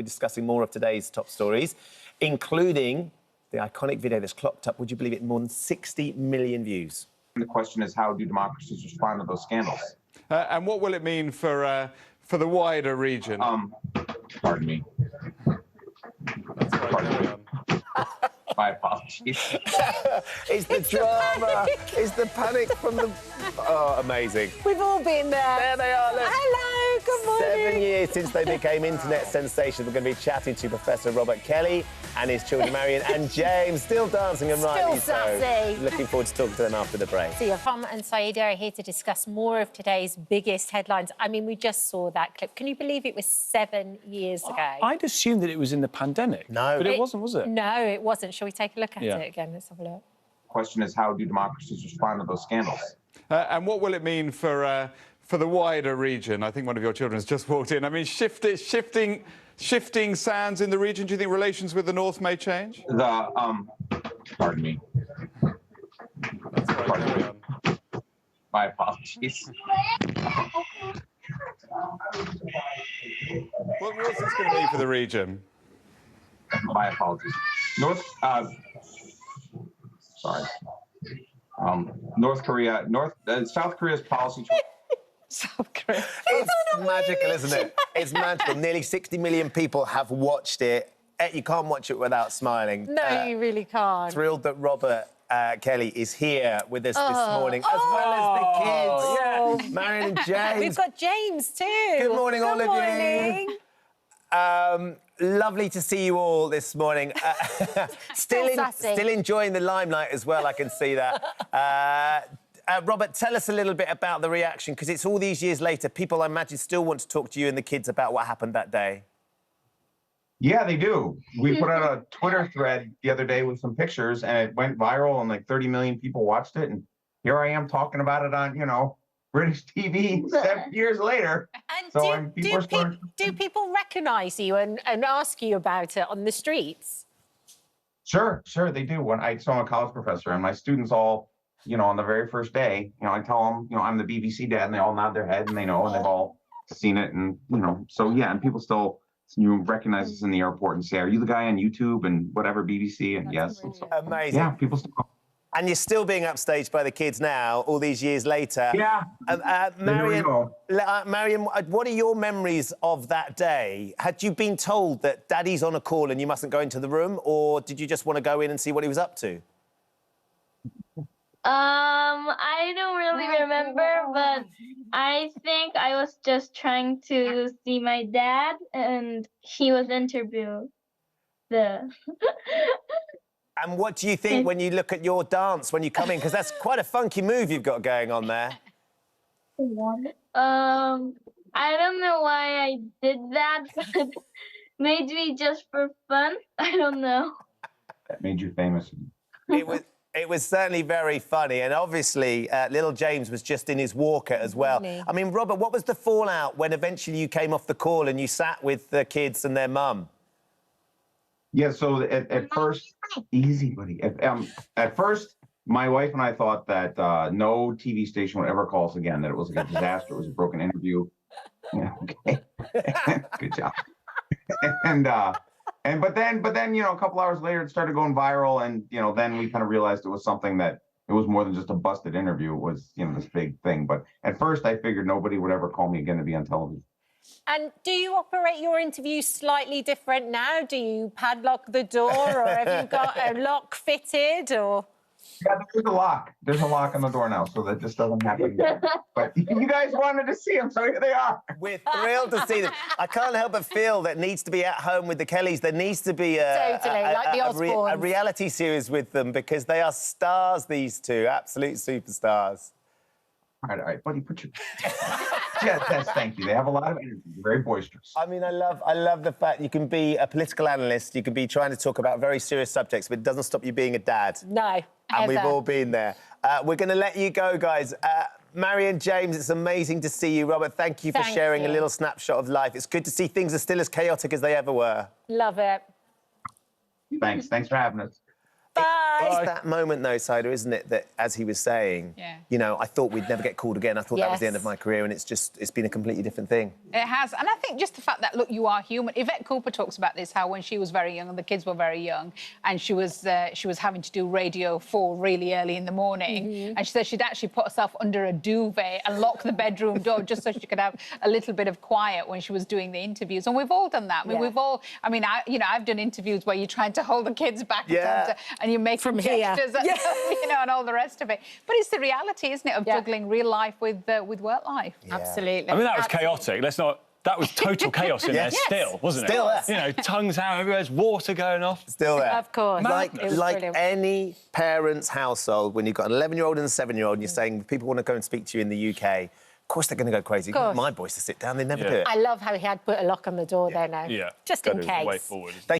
We're discussing more of today's top stories, including the iconic video that's clocked up, would you believe it, more than 60 million views. The question is, how do democracies respond to those scandals? And what will it mean for the wider region? Pardon me. That's right, carry on. My apologies. It's the drama. It's the panic from the... Oh, amazing. We've all been there. There they are. Look. Hello, good morning. 7 years since they became internet sensations. We're going to be chatting to Professor Robert Kelly and his children, Marion and James, still dancing and rightly so. sassy. Looking forward to talking to them after the break. So Tom and Saida are here to discuss more of today's biggest headlines. I mean, we just saw that clip. Can you believe it was 7 years ago? I'd assumed that it was in the pandemic. No. But it wasn't, was it? No, it wasn't. Shall we take a look at Yeah. it again? Let's have a look. The question is, how do democracies respond to those scandals? And what will it mean for the wider region? I think one of your children has just walked in. I mean, shifting sands in the region. Do you think relations with the North may change? Pardon me. That's right, carry on. My apologies. What's this going to mean for the region? My apologies. South Korea's policy. South Korea. It's magical, isn't it? It's magical. Nearly 60 million people have watched it. You can't watch it without smiling. No, you really can't. Thrilled that Robert Kelly is here with us this morning, as well as the kids. Yeah. Marion and James. We've got James too. Good morning, all of you. Lovely to see you all this morning. Still enjoying the limelight as well, I can see that. Robert, tell us a little bit about the reaction, because it's all these years later. People, I imagine, still want to talk to you and the kids about what happened that day. Yeah, they do. We put out a Twitter thread the other day with some pictures, and it went viral, and like 30 million people watched it. And here I am talking about it on, British TV 7 years later. And So do people recognise you and ask you about it on the streets? Sure, they do. I'm a college professor, and my students all, on the very first day, I tell them, I'm the BBC dad, and they all nod their head, and they know, and they've all seen it, and so yeah, and people still recognize us in the airport and say, "Are you the guy on YouTube and whatever BBC?" And yes, and so, Amazing. yeah, people still. And you're still being upstaged by the kids now, all these years later. Yeah. Marion, what are your memories of that day? Had you been told that Daddy's on a call and you mustn't go into the room, or did you just want to go in and see what he was up to? I don't really remember, but I think I was just trying to see my dad, and he was interviewed. And what do you think when you look at your dance when you come in? Because that's quite a funky move you've got going on there. I don't know why I did that, but maybe just for fun. I don't know. That made you famous. It was certainly very funny, and obviously little James was just in his walker as well. Really? I mean, Robert, what was the fallout when eventually you came off the call and you sat with the kids and their mum? Yeah, so at first, easy, buddy. At first, my wife and I thought that no TV station would ever call us again, that it was like a disaster, it was a broken interview. Yeah, okay. Good job. But then, a couple hours later, it started going viral, and, then we kind of realized it was something that it was more than just a busted interview. It was, this big thing. But at first, I figured nobody would ever call me again to be on television. And do you operate your interviews slightly different now? Do you padlock the door, or have you got a lock fitted, or...? Yeah, there's a lock. There's a lock on the door now, so that just doesn't happen. But you guys wanted to see them, so here they are. We're thrilled to see them. I can't help but feel that needs to be at home with the Kellys. There needs to be like the Osbournes. a reality series with them, because they are stars, these two, absolute superstars. All right, buddy, put your... Yes, thank you. They have a lot of energy. They're very boisterous. I mean, I love the fact you can be a political analyst, you can be trying to talk about very serious subjects, but it doesn't stop you being a dad. No, And we've all been there. We're going to let you go, guys. Marion, James, it's amazing to see you. Robert, thank you for sharing a little snapshot of life. It's good to see things are still as chaotic as they ever were. Love it. Thanks for having us. Bye. It's that moment, though, Saida, isn't it, that, as he was saying, Yeah. you know, I thought we'd never get called again. I thought that was the end Yes. of my career, and it's been a completely different thing. It has, and I think just the fact that, look, you are human. Yvette Cooper talks about this, how when she was very young and the kids were very young, and she was having to do Radio 4 really early in the morning, and she said she'd actually put herself under a duvet and lock the bedroom door just so she could have a little bit of quiet when she was doing the interviews. And we've all done that. I mean, Yeah. we've all. I mean, I've done interviews where you're trying to hold the kids back Yeah. and you make From here. gestures, you know, and all the rest of it. But it's the reality, isn't it, of juggling real life with work life. Absolutely. I mean, that was Absolutely. chaotic. Let's not. That was total chaos in there Yes. still, wasn't it? Still there. You know, tongues out everywhere, there's water going off. Still there. Of course. Like, It was like brilliant. any parent's household, when you've got an 11-year-old and a 7-year-old, and you're saying people want to go and speak to you in the UK, of course they're going to go crazy. course. My boys to sit down, they never Yeah. do it. I love how he had put a lock on the door there now. Yeah. Just in Gotta case. Way forward.